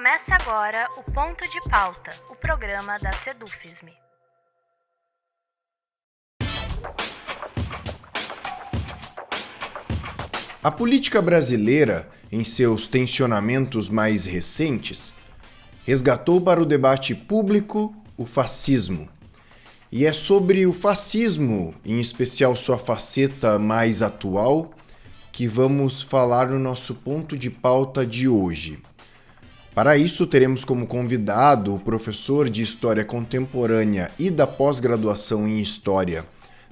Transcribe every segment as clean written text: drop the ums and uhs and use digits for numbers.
Começa agora o Ponto de Pauta, o programa da Sedufisme. A política brasileira, em seus tensionamentos mais recentes, resgatou para o debate público o fascismo. E é sobre o fascismo, em especial sua faceta mais atual, que vamos falar no nosso ponto de pauta de hoje. Para isso, teremos como convidado o professor de História Contemporânea e da pós-graduação em História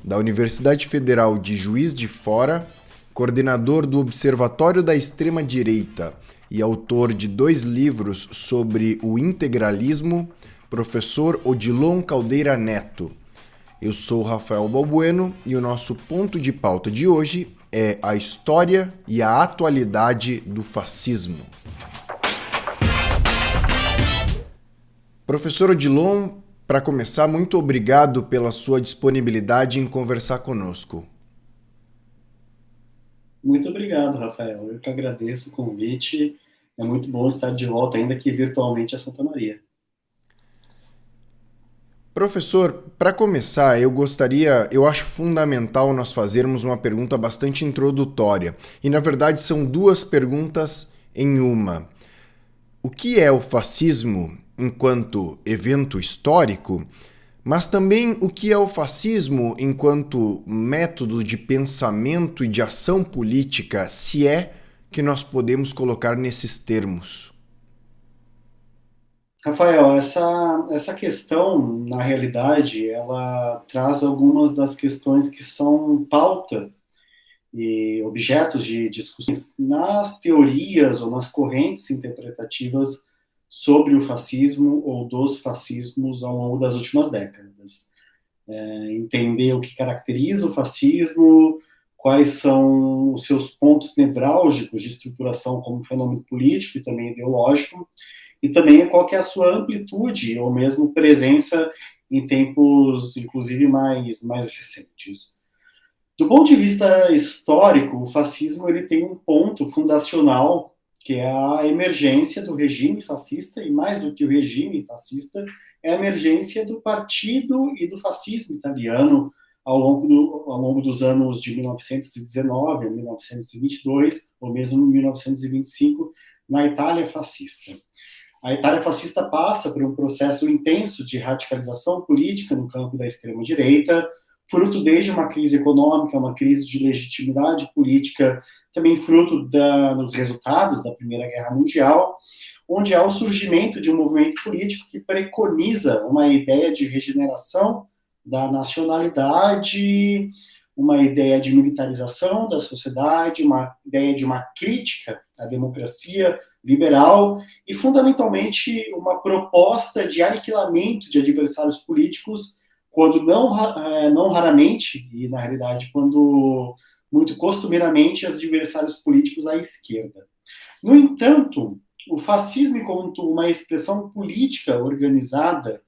da Universidade Federal de Juiz de Fora, coordenador do Observatório da Extrema-Direita e autor de 2 livros sobre o integralismo, professor Odilon Caldeira Neto. Eu sou Rafael Balbueno e o nosso ponto de pauta de hoje é a história e a atualidade do fascismo. Professor Odilon, para começar, muito obrigado pela sua disponibilidade em conversar conosco. Muito obrigado, Rafael. Eu que agradeço o convite. É muito bom estar de volta, ainda que virtualmente, a Santa Maria. Professor, para começar, eu acho fundamental nós fazermos uma pergunta bastante introdutória. E, na verdade, são 2 perguntas em uma. O que é o fascismo enquanto evento histórico, mas também o que é o fascismo enquanto método de pensamento e de ação política, se é que nós podemos colocar nesses termos? Rafael, essa questão, na realidade, ela traz algumas das questões que são pauta e objetos de discussões nas teorias ou nas correntes interpretativas sobre o fascismo ou dos fascismos ao longo das últimas décadas. Entender o que caracteriza o fascismo, quais são os seus pontos nevrálgicos de estruturação como fenômeno político e também ideológico, e também qual que é a sua amplitude ou mesmo presença em tempos, inclusive, mais recentes. Do ponto de vista histórico, o fascismo ele tem um ponto fundacional, que é a emergência do regime fascista, e mais do que o regime fascista, é a emergência do partido e do fascismo italiano ao longo dos anos de 1919 a 1922, ou mesmo 1925, na Itália fascista. A Itália fascista passa por um processo intenso de radicalização política no campo da extrema-direita, fruto desde uma crise econômica, uma crise de legitimidade política, também fruto dos resultados da Primeira Guerra Mundial, onde há o surgimento de um movimento político que preconiza uma ideia de regeneração da nacionalidade, uma ideia de militarização da sociedade, uma ideia de uma crítica à democracia liberal e, fundamentalmente, uma proposta de aniquilamento de adversários políticos, quando não raramente, e na realidade quando muito costumeiramente, adversários políticos à esquerda. No entanto, o fascismo, enquanto uma expressão política organizada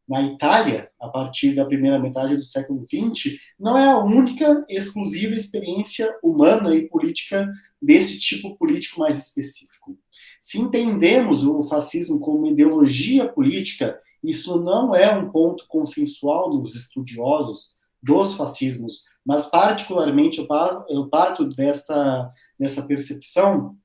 na Itália, a partir da primeira metade do século XX, não é a única exclusiva experiência humana e política desse tipo político mais específico. Se entendemos o fascismo como ideologia política, isso não é um ponto consensual dos estudiosos dos fascismos, mas particularmente eu parto dessa percepção.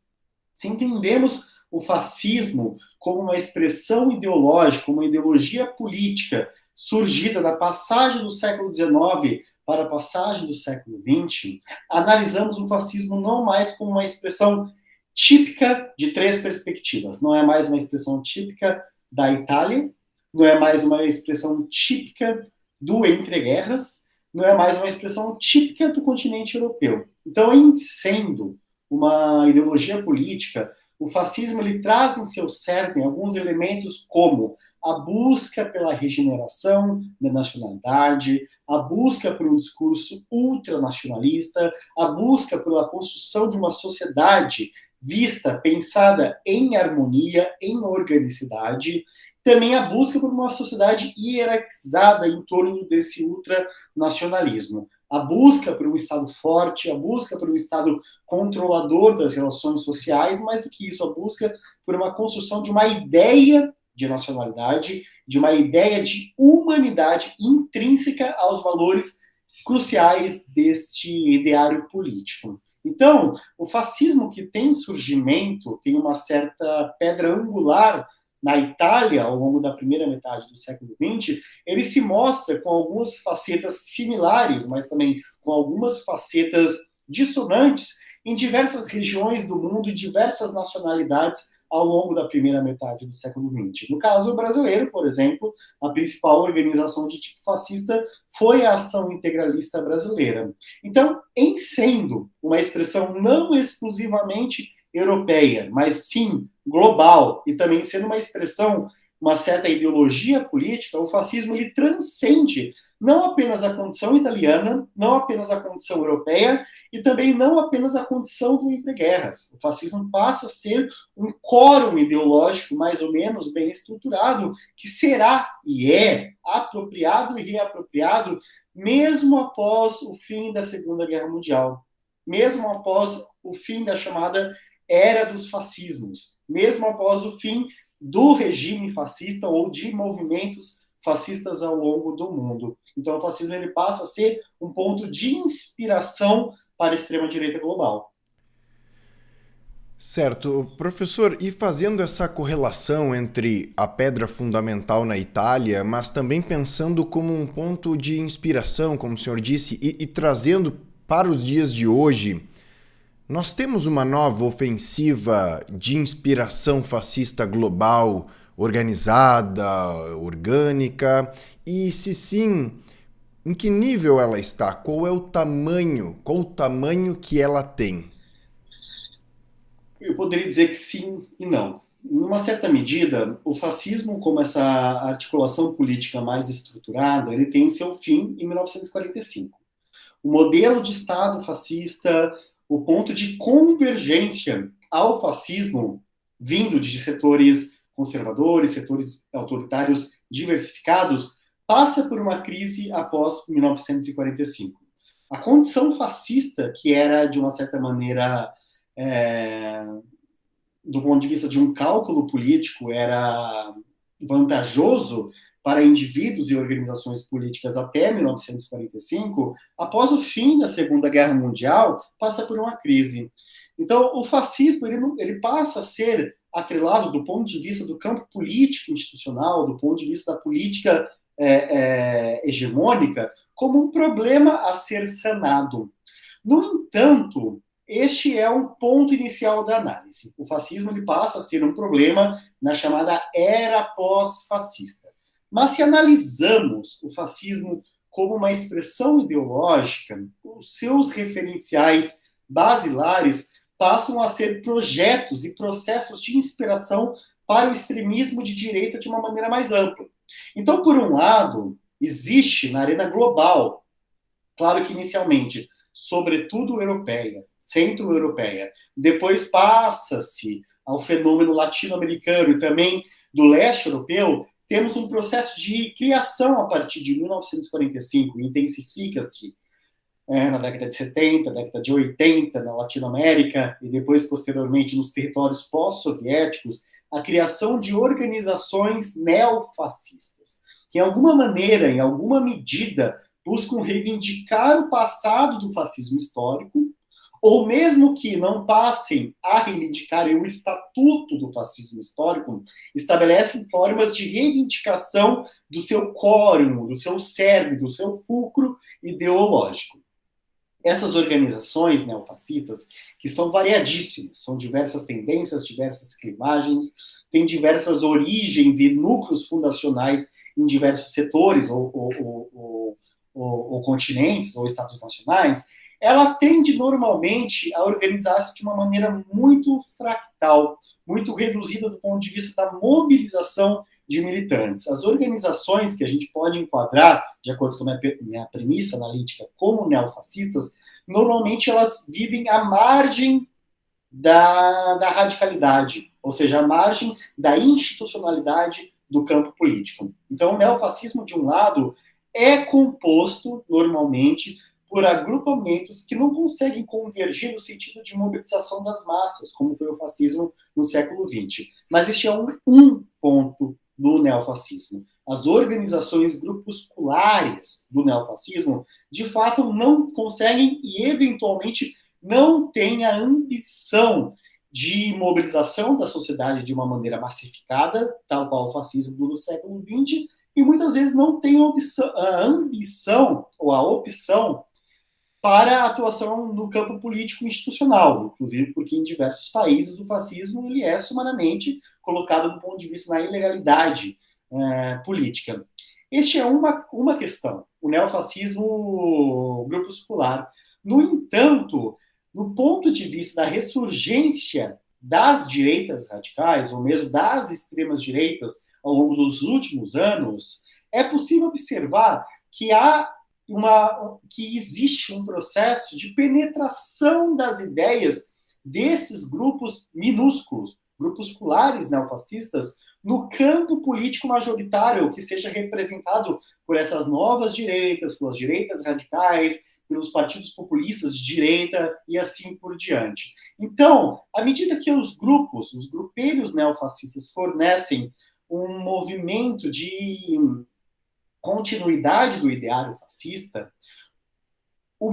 Se entendemos o fascismo como uma expressão ideológica, uma ideologia política surgida da passagem do século XIX para a passagem do século XX, analisamos o fascismo não mais como uma expressão típica de 3 perspectivas. Não é mais uma expressão típica da Itália, não é mais uma expressão típica do entreguerras, não é mais uma expressão típica do continente europeu. Então, em sendo uma ideologia política, o fascismo ele traz em seu cerne alguns elementos como a busca pela regeneração da nacionalidade, a busca por um discurso ultranacionalista, a busca pela construção de uma sociedade vista, pensada em harmonia, em organicidade, também a busca por uma sociedade hierarquizada em torno desse ultranacionalismo. a busca por um Estado forte, a busca por um Estado controlador das relações sociais, mais do que isso, a busca por uma construção de uma ideia de nacionalidade, de uma ideia de humanidade intrínseca aos valores cruciais deste ideário político. Então, o fascismo que tem surgimento, tem uma certa pedra angular na Itália, ao longo da primeira metade do século XX, ele se mostra com algumas facetas similares, mas também com algumas facetas dissonantes em diversas regiões do mundo e diversas nacionalidades ao longo da primeira metade do século XX. No caso brasileiro, por exemplo, a principal organização de tipo fascista foi a Ação Integralista Brasileira. Então, em sendo uma expressão não exclusivamente europeia, mas sim global, e também sendo uma expressão, uma certa ideologia política, o fascismo ele transcende não apenas a condição italiana, não apenas a condição europeia, e também não apenas a condição do entreguerras. O fascismo passa a ser um quórum ideológico mais ou menos bem estruturado, que será e é apropriado e reapropriado mesmo após o fim da Segunda Guerra Mundial, mesmo após o fim da chamada Era dos Fascismos, mesmo após o fim do regime fascista ou de movimentos fascistas ao longo do mundo. Então, o fascismo ele passa a ser um ponto de inspiração para a extrema-direita global. Certo. Professor, e fazendo essa correlação entre a pedra fundamental na Itália, mas também pensando como um ponto de inspiração, como o senhor disse, e trazendo para os dias de hoje, nós temos uma nova ofensiva de inspiração fascista global, organizada, orgânica, e se sim, em que nível ela está? Qual o tamanho que ela tem? Eu poderia dizer que sim e não. Em uma certa medida, o fascismo, como essa articulação política mais estruturada, ele tem seu fim em 1945. O modelo de Estado fascista, o ponto de convergência ao fascismo, vindo de setores conservadores, setores autoritários diversificados, passa por uma crise após 1945. A condição fascista, que era, de uma certa maneira, do ponto de vista de um cálculo político, era vantajoso para indivíduos e organizações políticas até 1945, após o fim da Segunda Guerra Mundial, passa por uma crise. Então, o fascismo ele passa a ser atrelado do ponto de vista do campo político institucional, do ponto de vista da política hegemônica, como um problema a ser sanado. No entanto, este é o ponto inicial da análise. O fascismo ele passa a ser um problema na chamada era pós-fascista. Mas se analisamos o fascismo como uma expressão ideológica, os seus referenciais basilares passam a ser projetos e processos de inspiração para o extremismo de direita de uma maneira mais ampla. Então, por um lado, existe na arena global, claro que inicialmente, sobretudo europeia, centro-europeia, depois passa-se ao fenômeno latino-americano e também do leste europeu, temos um processo de criação a partir de 1945, intensifica-se na década de 70, década de 80, na Latinoamérica, e depois, posteriormente, nos territórios pós-soviéticos, a criação de organizações neofascistas, que, em alguma maneira, em alguma medida, buscam reivindicar o passado do fascismo histórico, ou mesmo que não passem a reivindicar o estatuto do fascismo histórico, estabelecem formas de reivindicação do seu quórum, do seu cerne, do seu fulcro ideológico. Essas organizações neofascistas, que são variadíssimas, são diversas tendências, diversas clivagens, têm diversas origens e núcleos fundacionais em diversos setores, ou continentes, ou estados nacionais, ela tende normalmente a organizar-se de uma maneira muito fractal, muito reduzida do ponto de vista da mobilização de militantes. As organizações que a gente pode enquadrar, de acordo com a minha premissa analítica, como neofascistas, normalmente elas vivem à margem da radicalidade, ou seja, à margem da institucionalidade do campo político. Então, o neofascismo, de um lado, é composto, normalmente, por agrupamentos que não conseguem convergir no sentido de mobilização das massas, como foi o fascismo no século XX. Mas este é um ponto do neofascismo. As organizações grupusculares do neofascismo, de fato, não conseguem e, eventualmente, não têm a ambição de mobilização da sociedade de uma maneira massificada, tal qual o fascismo do século XX, e muitas vezes não têm a ambição ou a opção para a atuação no campo político institucional, inclusive porque em diversos países o fascismo ele é sumariamente colocado do ponto de vista da ilegalidade política. Este é uma questão, o neofascismo grupuscular. No entanto, no ponto de vista da ressurgência das direitas radicais, ou mesmo das extremas direitas ao longo dos últimos anos, é possível observar que que existe um processo de penetração das ideias desses grupos minúsculos, grupusculares neofascistas, no campo político majoritário, que seja representado por essas novas direitas, pelas direitas radicais, pelos partidos populistas de direita e assim por diante. Então, à medida que os grupelhos neofascistas fornecem um movimento de continuidade do ideário fascista, no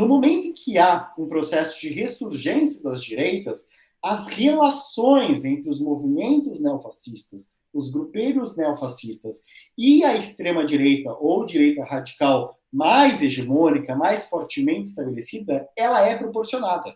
momento em que há um processo de ressurgência das direitas, as relações entre os movimentos neofascistas, os grupelhos neofascistas e a extrema-direita ou direita radical mais hegemônica, mais fortemente estabelecida, ela é proporcionada.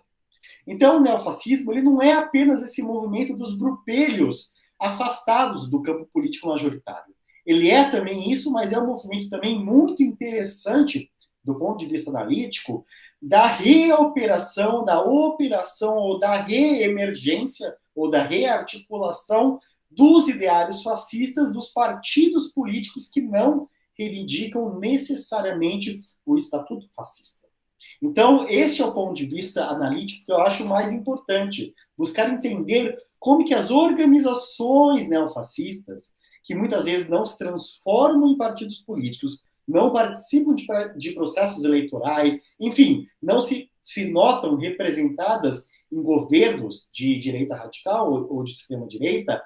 Então, o neofascismo ele não é apenas esse movimento dos grupelhos afastados do campo político majoritário. Ele é também isso, mas é um movimento também muito interessante, do ponto de vista analítico, da reoperação, da operação ou da reemergência ou da rearticulação dos ideários fascistas dos partidos políticos que não reivindicam necessariamente o estatuto fascista. Então, este é o ponto de vista analítico que eu acho mais importante, buscar entender como que as organizações neofascistas, que muitas vezes não se transformam em partidos políticos, não participam de processos eleitorais, enfim, não se notam representadas em governos de direita radical ou de extrema-direita,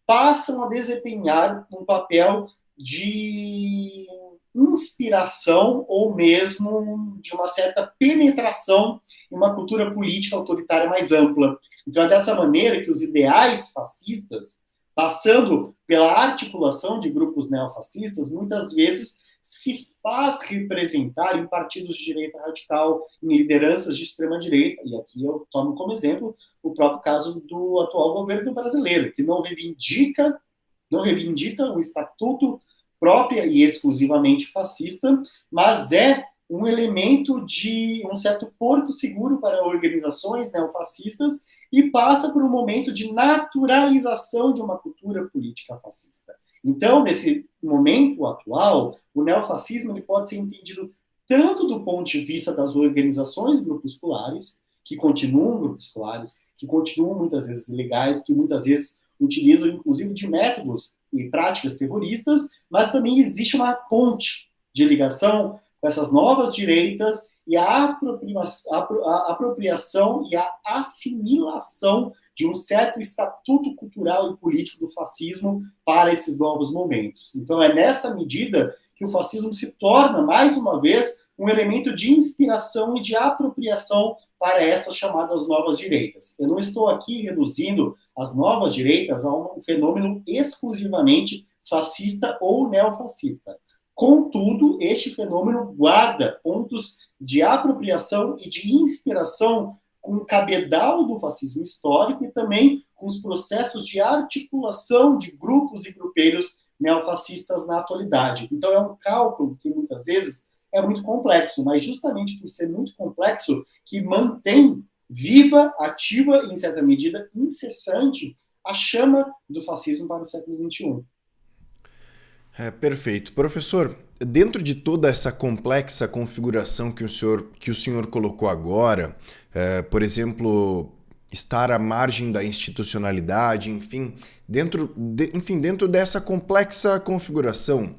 passam a desempenhar um papel de inspiração ou mesmo de uma certa penetração em uma cultura política autoritária mais ampla. Então é dessa maneira que os ideais fascistas, passando pela articulação de grupos neofascistas, muitas vezes se faz representar em partidos de direita radical, em lideranças de extrema-direita, e aqui eu tomo como exemplo o próprio caso do atual governo brasileiro, que não reivindica um estatuto própria e exclusivamente fascista, mas é um elemento de um certo porto seguro para organizações neofascistas e passa por um momento de naturalização de uma cultura política fascista. Então, nesse momento atual, o neofascismo ele pode ser entendido tanto do ponto de vista das organizações grupusculares, que continuam grupusculares, que continuam muitas vezes ilegais, que muitas vezes utilizam inclusive de métodos e práticas terroristas, mas também existe uma ponte de ligação com essas novas direitas e a apropriação e a assimilação de um certo estatuto cultural e político do fascismo para esses novos momentos. Então é nessa medida que o fascismo se torna, mais uma vez, um elemento de inspiração e de apropriação para essas chamadas novas direitas. Eu não estou aqui reduzindo as novas direitas a um fenômeno exclusivamente fascista ou neofascista. Contudo, este fenômeno guarda pontos de apropriação e de inspiração com o cabedal do fascismo histórico e também com os processos de articulação de grupos e grupelhos neofascistas na atualidade. Então é um cálculo que muitas vezes é muito complexo, mas justamente por ser muito complexo que mantém viva, ativa e, em certa medida, incessante a chama do fascismo para o século XXI. Perfeito. Professor, dentro de toda essa complexa configuração que o senhor colocou agora, por exemplo, estar à margem da institucionalidade, enfim, dentro dessa complexa configuração,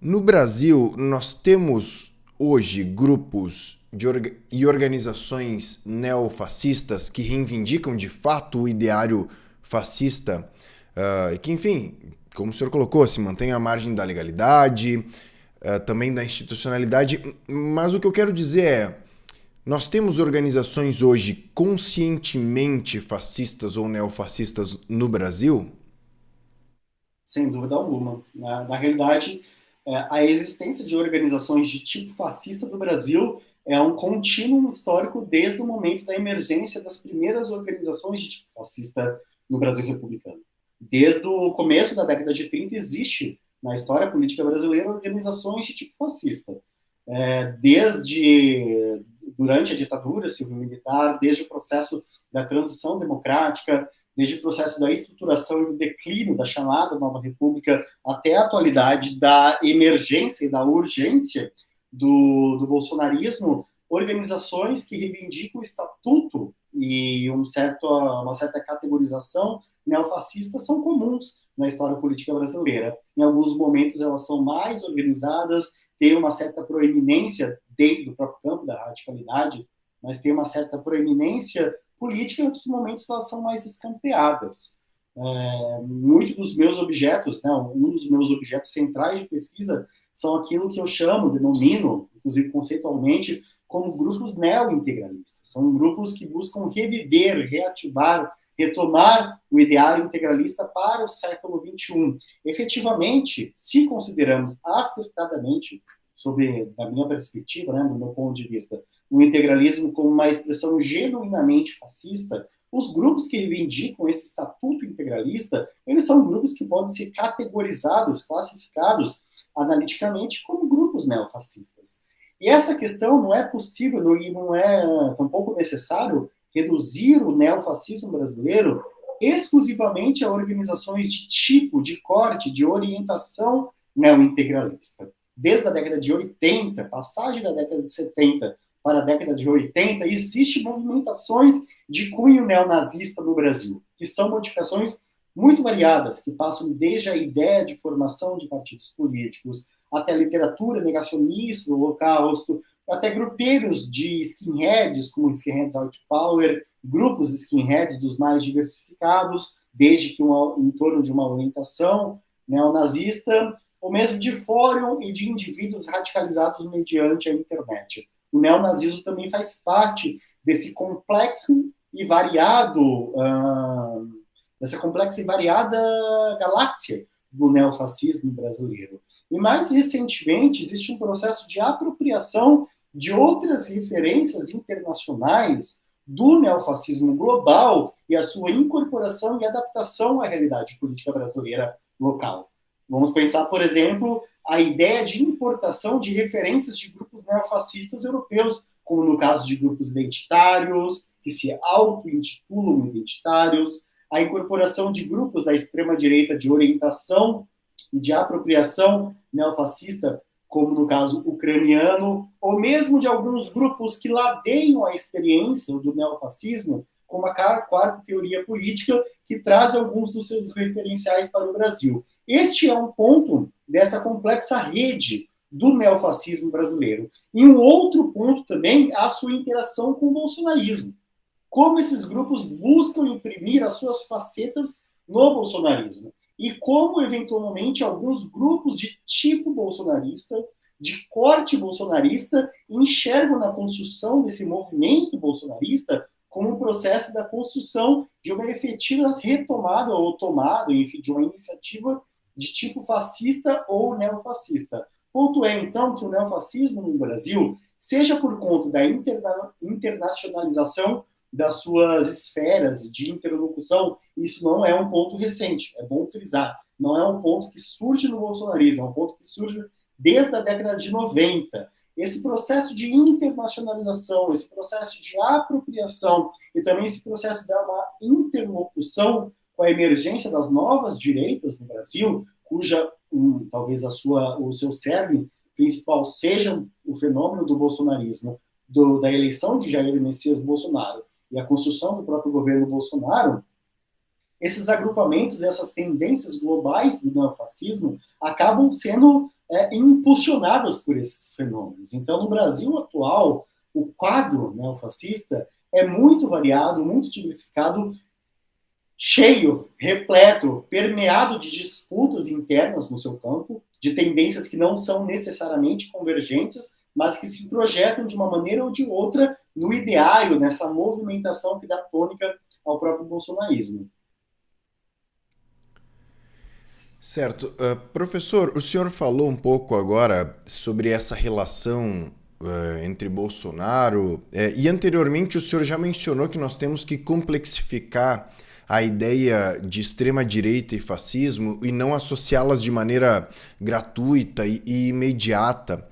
no Brasil nós temos hoje grupos e organizações neofascistas que reivindicam de fato o ideário fascista e que, enfim, como o senhor colocou, se mantém à margem da legalidade, também da institucionalidade, mas o que eu quero dizer é, nós temos organizações hoje conscientemente fascistas ou neofascistas no Brasil? Sem dúvida alguma. Na realidade, a existência de organizações de tipo fascista do Brasil é um contínuo histórico desde o momento da emergência das primeiras organizações de tipo fascista no Brasil republicano. Desde o começo da década de 30 existe na história política brasileira organizações de tipo fascista. Desde durante a ditadura civil-militar, desde o processo da transição democrática, desde o processo da estruturação e do declínio da chamada Nova República até a atualidade da emergência e da urgência do bolsonarismo, organizações que reivindicam o estatuto e uma certa categorização neofascista são comuns na história política brasileira. Em alguns momentos elas são mais organizadas, têm uma certa proeminência dentro do próprio campo da radicalidade, mas tem uma certa proeminência política, em outros momentos elas são mais escanteadas. Muitos dos meus objetos, um dos meus objetos centrais de pesquisa são aquilo que eu denomino, inclusive conceitualmente, como grupos neo-integralistas. São grupos que buscam reviver, reativar, retomar o ideário integralista para o século XXI. Efetivamente, se consideramos acertadamente, da minha perspectiva, do meu ponto de vista, o integralismo como uma expressão genuinamente fascista, os grupos que reivindicam esse estatuto integralista, eles são grupos que podem ser categorizados, classificados analiticamente como grupos neofascistas. E essa questão não é possível e não é tampouco necessário reduzir o neofascismo brasileiro exclusivamente a organizações de tipo, de corte, de orientação neointegralista. Desde a década de 80, passagem da década de 70 para a década de 80, existem movimentações de cunho neonazista no Brasil, que são modificações muito variadas, que passam desde a ideia de formação de partidos políticos, até a literatura negacionista, o Holocausto, até grupelhos de skinheads, como Skinheads Out Power, grupos skinheads dos mais diversificados, desde que em torno de uma orientação neonazista, ou mesmo de fórum e de indivíduos radicalizados mediante a internet. O neonazismo também faz parte desse complexo e variado, dessa complexa e variada galáxia do neofascismo brasileiro. E mais recentemente existe um processo de apropriação de outras referências internacionais do neofascismo global e a sua incorporação e adaptação à realidade política brasileira local. Vamos pensar, por exemplo, a ideia de importação de referências de grupos neofascistas europeus, como no caso de grupos identitários, que se auto-intitulam identitários, a incorporação de grupos da extrema-direita de orientação e de apropriação neofascista, como no caso ucraniano, ou mesmo de alguns grupos que ladeiam a experiência do neofascismo, como a quarta teoria política, que traz alguns dos seus referenciais para o Brasil. Este é um ponto dessa complexa rede do neofascismo brasileiro. E um outro ponto também, a sua interação com o bolsonarismo. Como esses grupos buscam imprimir as suas facetas no bolsonarismo. E como, eventualmente, alguns grupos de tipo bolsonarista, de corte bolsonarista, enxergam na construção desse movimento bolsonarista como um processo da construção de uma efetiva retomada ou tomada, enfim, de uma iniciativa de tipo fascista ou neofascista. Ponto é, então, que o neofascismo no Brasil, seja por conta da internacionalização das suas esferas de interlocução, isso não é um ponto recente, é bom frisar. Não é um ponto que surge no bolsonarismo, é um ponto que surge desde a década de 90. Esse processo de internacionalização, esse processo de apropriação e também esse processo de uma interlocução com a emergência das novas direitas no Brasil, cuja talvez o seu cerne principal seja o fenômeno do bolsonarismo, da eleição de Jair Messias Bolsonaro e a construção do próprio governo Bolsonaro, esses agrupamentos, essas tendências globais do neofascismo acabam sendo impulsionadas por esses fenômenos. Então, no Brasil atual, o quadro neofascista é muito variado, muito diversificado, cheio, repleto, permeado de disputas internas no seu campo, de tendências que não são necessariamente convergentes, mas que se projetam de uma maneira ou de outra no ideário, nessa movimentação que dá tônica ao próprio bolsonarismo. Certo. Professor, o senhor falou um pouco agora sobre essa relação entre Bolsonaro, e anteriormente o senhor já mencionou que nós temos que complexificar a ideia de extrema-direita e fascismo e não associá-las de maneira gratuita e imediata.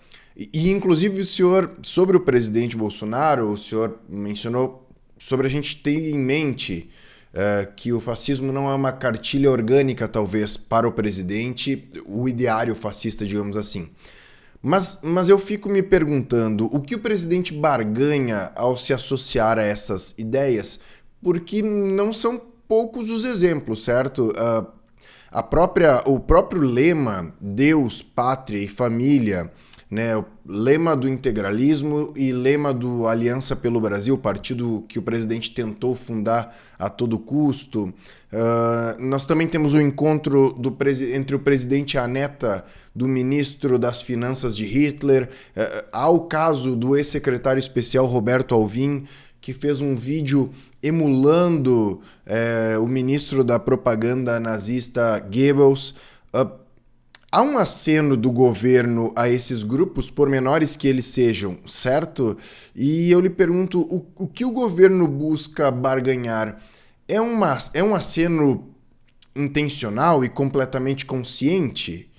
Inclusive, o senhor, sobre o presidente Bolsonaro, o senhor mencionou sobre a gente ter em mente que o fascismo não é uma cartilha orgânica, talvez, para o presidente, o ideário fascista, digamos assim. Mas eu fico me perguntando o que o presidente barganha ao se associar a essas ideias, porque não são poucos os exemplos, certo? O próprio lema Deus, Pátria e Família, né, o lema do integralismo e lema do Aliança pelo Brasil, partido que o presidente tentou fundar a todo custo. Nós também temos o encontro entre o presidente e a neta do ministro das Finanças de Hitler. Há o caso do ex-secretário especial Roberto Alvim, que fez um vídeo emulando o ministro da propaganda nazista Goebbels. Há um aceno do governo a esses grupos, por menores que eles sejam, certo? E eu lhe pergunto, o que o governo busca barganhar? É um aceno intencional e completamente consciente?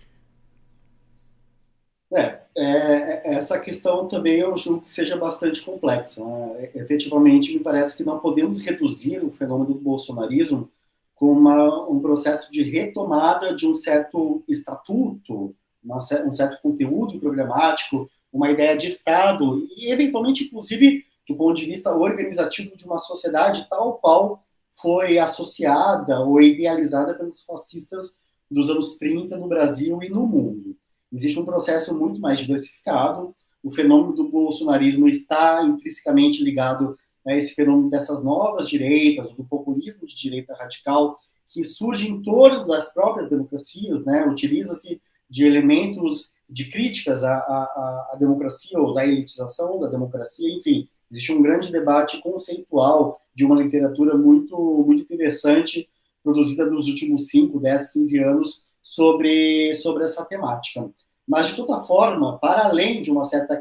Essa questão também eu julgo que seja bastante complexa, né? Efetivamente, me parece que não podemos reduzir o fenômeno do bolsonarismo como um processo de retomada de um certo estatuto, um certo conteúdo programático, uma ideia de Estado e, eventualmente, inclusive, do ponto de vista organizativo de uma sociedade tal qual foi associada ou idealizada pelos fascistas dos anos 30 no Brasil e no mundo. Existe um processo muito mais diversificado, o fenômeno do bolsonarismo está intrinsecamente ligado esse fenômeno dessas novas direitas, do populismo de direita radical, que surge em torno das próprias democracias, né? Utiliza-se de elementos de críticas à democracia ou da elitização da democracia, enfim, existe um grande debate conceitual de uma literatura muito, muito interessante, produzida nos últimos 5, 10, 15 anos, sobre essa temática. Mas, de toda forma, para além de uma certa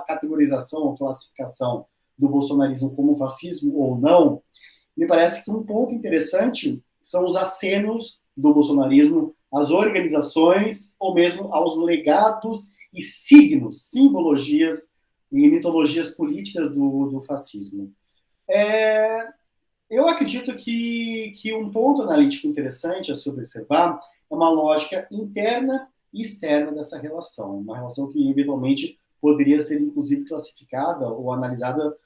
categorização ou classificação do bolsonarismo como fascismo ou não, me parece que um ponto interessante são os acenos do bolsonarismo às organizações ou mesmo aos legados e signos, simbologias e mitologias políticas do fascismo. Eu acredito que um ponto analítico interessante a se observar é uma lógica interna e externa dessa relação, uma relação que eventualmente poderia ser inclusive classificada ou analisada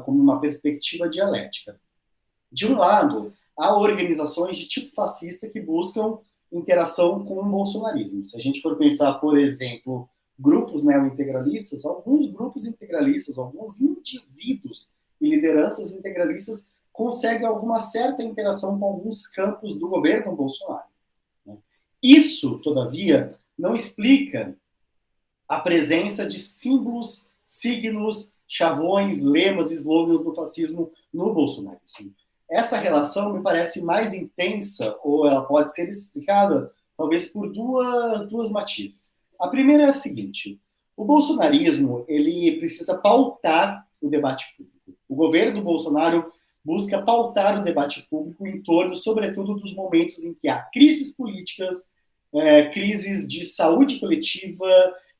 como uma perspectiva dialética. De um lado, há organizações de tipo fascista que buscam interação com o bolsonarismo. Se a gente for pensar, por exemplo, grupos neointegralistas, alguns grupos integralistas, alguns indivíduos e lideranças integralistas conseguem alguma certa interação com alguns campos do governo Bolsonaro. Isso, todavia, não explica a presença de símbolos, signos, chavões, lemas, slogans do fascismo no bolsonarismo. Essa relação me parece mais intensa, ou ela pode ser explicada, talvez, por duas matizes. A primeira é a seguinte: o bolsonarismo ele precisa pautar o debate público. O governo do Bolsonaro busca pautar o debate público em torno, sobretudo, dos momentos em que há crises políticas, crises de saúde coletiva,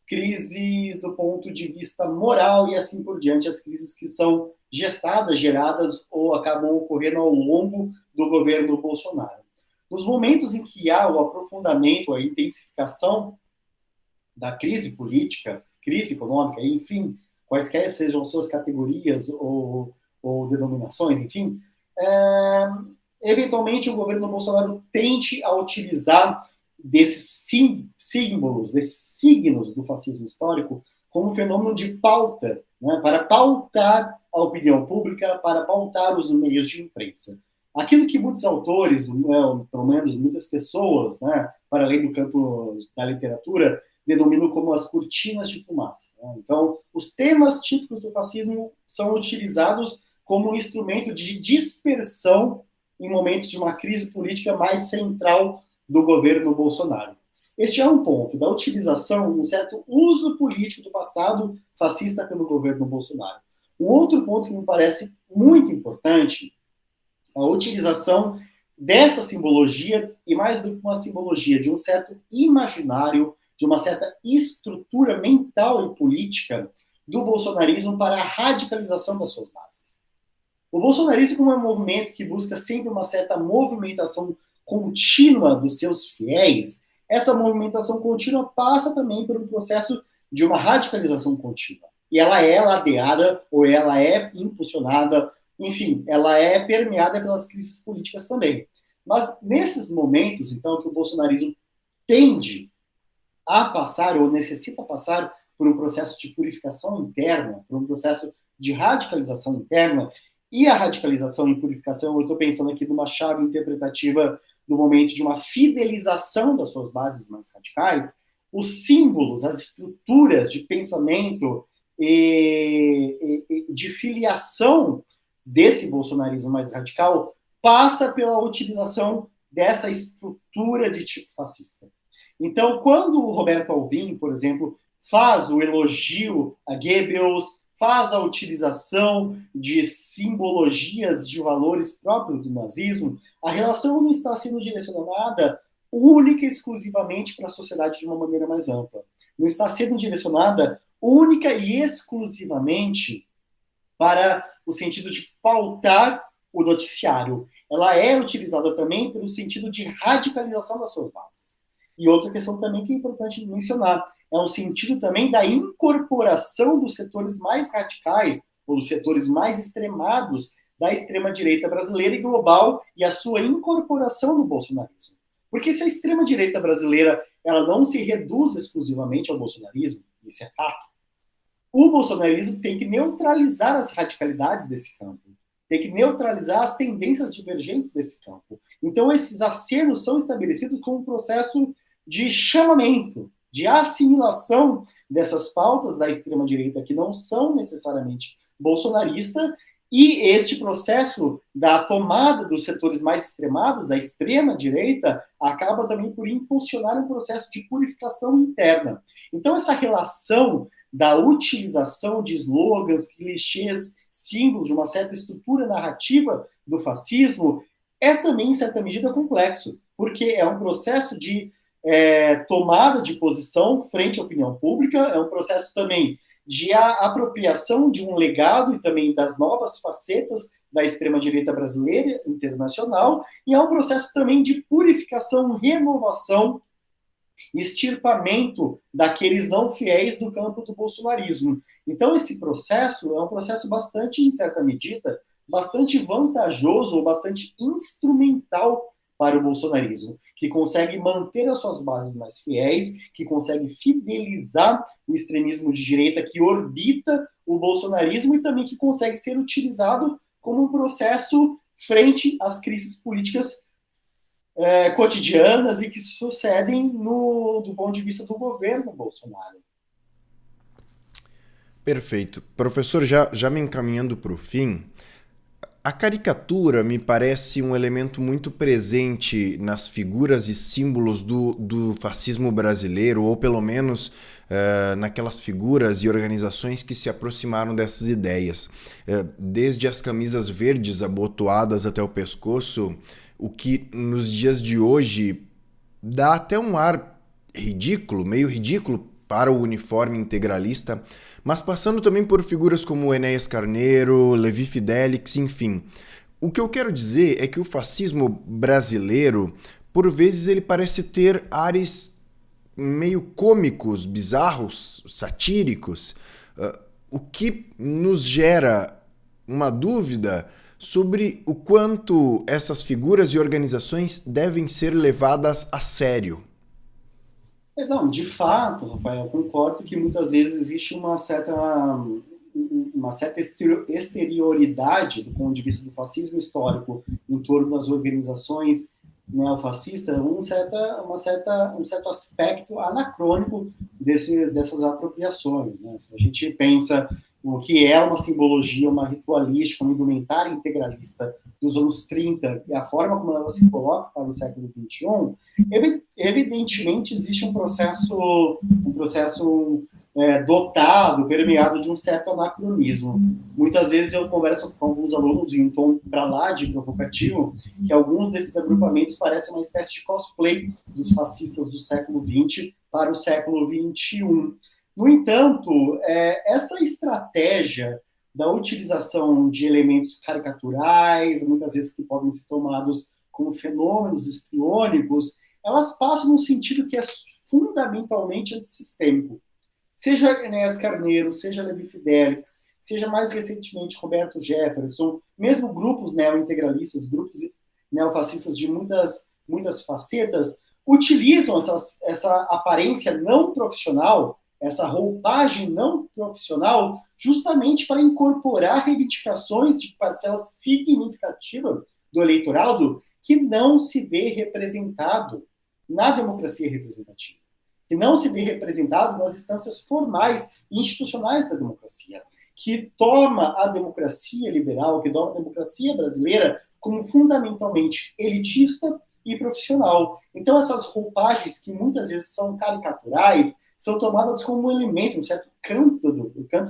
crises do ponto de vista moral e assim por diante, as crises que são gestadas, geradas ou acabam ocorrendo ao longo do governo do Bolsonaro. Nos momentos em que há o aprofundamento, a intensificação da crise política, crise econômica, enfim, quaisquer sejam suas categorias ou denominações, enfim, eventualmente o governo Bolsonaro tente a utilizar desses símbolos, desses signos do fascismo histórico como um fenômeno de pauta, né, para pautar a opinião pública, para pautar os meios de imprensa. Aquilo que muitos autores, pelo menos muitas pessoas, né, para além do campo da literatura, denominam como as cortinas de fumaça. Né? Então, os temas típicos do fascismo são utilizados como um instrumento de dispersão em momentos de uma crise política mais central do governo Bolsonaro. Este é um ponto da utilização, um certo uso político do passado fascista pelo governo Bolsonaro. Um outro ponto que me parece muito importante é a utilização dessa simbologia, e mais do que uma simbologia, de um certo imaginário, de uma certa estrutura mental e política do bolsonarismo para a radicalização das suas bases. O bolsonarismo, como é um movimento que busca sempre uma certa movimentação contínua dos seus fiéis, essa movimentação contínua passa também por um processo de uma radicalização contínua. E ela é ladeada, ou ela é impulsionada, enfim, ela é permeada pelas crises políticas também. Mas nesses momentos, então, que o bolsonarismo tende a passar, ou necessita passar, por um processo de purificação interna, por um processo de radicalização interna, e a radicalização e purificação, eu estou pensando aqui numa chave interpretativa do momento de uma fidelização das suas bases mais radicais, os símbolos, as estruturas de pensamento e de filiação desse bolsonarismo mais radical passa pela utilização dessa estrutura de tipo fascista. Então, quando o Roberto Alvim, por exemplo, faz o elogio a Goebbels, faz a utilização de simbologias de valores próprios do nazismo, a relação não está sendo direcionada única e exclusivamente para a sociedade de uma maneira mais ampla. Não está sendo direcionada única e exclusivamente para o sentido de pautar o noticiário. Ela é utilizada também pelo sentido de radicalização das suas bases. E outra questão também que é importante mencionar, é um sentido também da incorporação dos setores mais radicais, ou dos setores mais extremados da extrema-direita brasileira e global, e a sua incorporação no bolsonarismo. Porque se a extrema-direita brasileira ela não se reduz exclusivamente ao bolsonarismo, isso é fato, o bolsonarismo tem que neutralizar as radicalidades desse campo, tem que neutralizar as tendências divergentes desse campo. Então, esses acenos são estabelecidos como um processo de chamamento, de assimilação dessas pautas da extrema-direita que não são necessariamente bolsonaristas, e este processo da tomada dos setores mais extremados, a extrema-direita, acaba também por impulsionar um processo de purificação interna. Então, essa relação da utilização de slogans, clichês, símbolos de uma certa estrutura narrativa do fascismo é também, em certa medida, complexo, porque é um processo de tomada de posição frente à opinião pública, é um processo também de apropriação de um legado e também das novas facetas da extrema-direita brasileira e internacional, e é um processo também de purificação, renovação, extirpamento daqueles não fiéis do campo do bolsonarismo. Então, esse processo é um processo bastante, em certa medida, bastante vantajoso ou bastante instrumental para o bolsonarismo, que consegue manter as suas bases mais fiéis, que consegue fidelizar o extremismo de direita que orbita o bolsonarismo e também que consegue ser utilizado como um processo frente às crises políticas cotidianas e que sucedem do ponto de vista do governo Bolsonaro. Perfeito. Professor, já me encaminhando para o fim, a caricatura me parece um elemento muito presente nas figuras e símbolos do fascismo brasileiro, ou pelo menos naquelas figuras e organizações que se aproximaram dessas ideias. Desde as camisas verdes abotoadas até o pescoço, o que nos dias de hoje dá até um ar ridículo, meio ridículo para o uniforme integralista, mas passando também por figuras como Enéas Carneiro, Levi Fidelix, enfim. O que eu quero dizer é que o fascismo brasileiro, por vezes, ele parece ter ares meio cômicos, bizarros, satíricos, o que nos gera uma dúvida sobre o quanto essas figuras e organizações devem ser levadas a sério. Não, de fato, Rafael, eu concordo que muitas vezes existe uma certa exterioridade do ponto de vista do fascismo histórico em torno das organizações neofascistas, um certo aspecto anacrônico dessas apropriações. Né? Se a gente pensa o que é uma simbologia, uma ritualística, uma indumentária integralista dos anos 30 e a forma como ela se coloca para o século XXI, evidentemente existe um processo dotado, permeado de um certo anacronismo. Muitas vezes eu converso com alguns alunos em um tom para lá de provocativo, que alguns desses agrupamentos parecem uma espécie de cosplay dos fascistas do século XX para o século XXI. No entanto, essa estratégia da utilização de elementos caricaturais, muitas vezes que podem ser tomados como fenômenos histriônicos, elas passam num sentido que é fundamentalmente antissistêmico. Seja Enéas Carneiro, seja Levi Fidelix, seja mais recentemente Roberto Jefferson, mesmo grupos neointegralistas, grupos neofascistas de muitas facetas, utilizam essa aparência não profissional, essa roupagem não profissional, justamente para incorporar reivindicações de parcela significativa do eleitorado que não se vê representado na democracia representativa, que não se vê representado nas instâncias formais e institucionais da democracia, que toma a democracia liberal, que toma a democracia brasileira como fundamentalmente elitista e profissional. Então, essas roupagens que muitas vezes são caricaturais, são tomadas como um elemento, um certo canto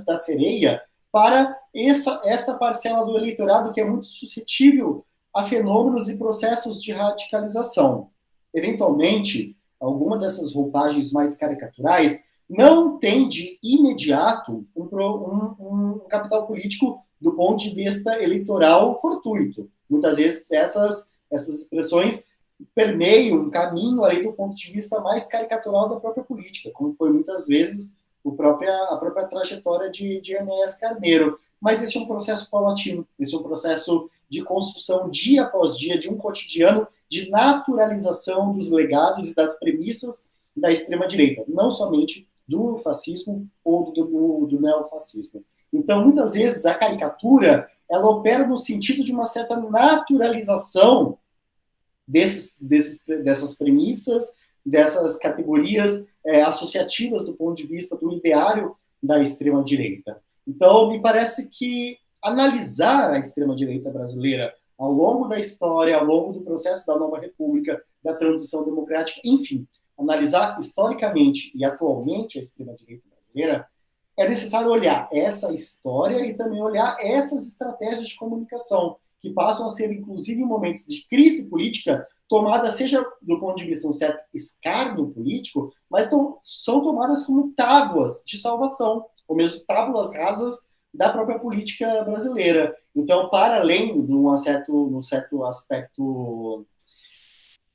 da sereia, para esta parcela do eleitorado que é muito suscetível a fenômenos e processos de radicalização. Eventualmente, alguma dessas roupagens mais caricaturais não tem de imediato um capital político do ponto de vista eleitoral fortuito. Muitas vezes essas expressões permeiam um caminho ali do ponto de vista mais caricatural da própria política, como foi muitas vezes a própria trajetória de Enéas Carneiro. Mas esse é um processo paulatino, esse é um processo de construção dia após dia de um cotidiano de naturalização dos legados e das premissas da extrema-direita, não somente do fascismo ou do neofascismo. Então, muitas vezes, a caricatura ela opera no sentido de uma certa naturalização dessas premissas, dessas categorias associativas do ponto de vista do ideário da extrema-direita. Então, me parece que analisar a extrema-direita brasileira ao longo da história, ao longo do processo da nova república, da transição democrática, enfim, analisar historicamente e atualmente a extrema-direita brasileira, é necessário olhar essa história e também olhar essas estratégias de comunicação, que passam a ser, inclusive, em momentos de crise política, tomadas, seja do ponto de vista de um certo escárnio político, mas são tomadas como tábuas de salvação, ou mesmo tábuas rasas da própria política brasileira. Então, para além de um certo aspecto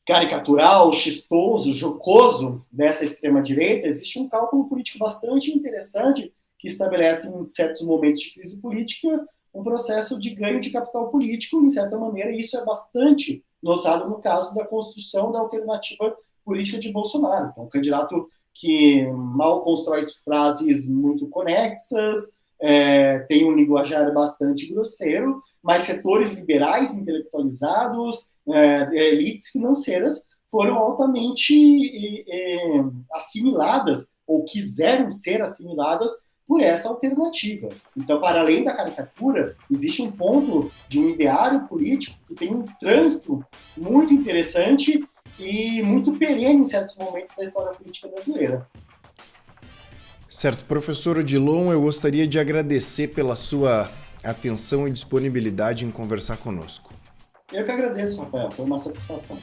caricatural, chistoso, jocoso dessa extrema-direita, existe um cálculo político bastante interessante que estabelece, em certos momentos de crise política, um processo de ganho de capital político, em certa maneira, e isso é bastante notado no caso da construção da alternativa política de Bolsonaro, que é um candidato que mal constrói frases muito conexas, tem um linguajar bastante grosseiro, mas setores liberais, intelectualizados, elites financeiras foram altamente assimiladas, ou quiseram ser assimiladas por essa alternativa. Então, para além da caricatura, existe um ponto de um ideário político que tem um trânsito muito interessante e muito perene em certos momentos da história política brasileira. Certo, professor Odilon, eu gostaria de agradecer pela sua atenção e disponibilidade em conversar conosco. Eu que agradeço, Rafael, foi uma satisfação.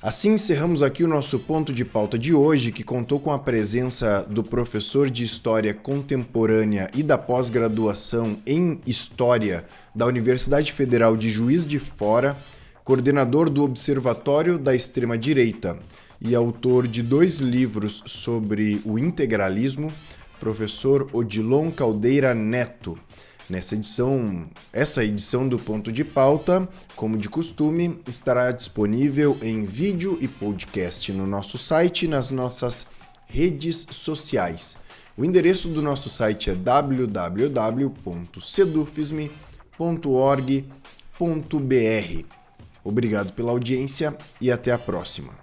Assim encerramos aqui o nosso ponto de pauta de hoje, que contou com a presença do professor de História Contemporânea e da pós-graduação em História da Universidade Federal de Juiz de Fora, coordenador do Observatório da Extrema-Direita e autor de 2 livros sobre o integralismo, professor Odilon Caldeira Neto. Essa edição do Ponto de Pauta, como de costume, estará disponível em vídeo e podcast no nosso site e nas nossas redes sociais. O endereço do nosso site é www.sedufisme.org.br. Obrigado pela audiência e até a próxima.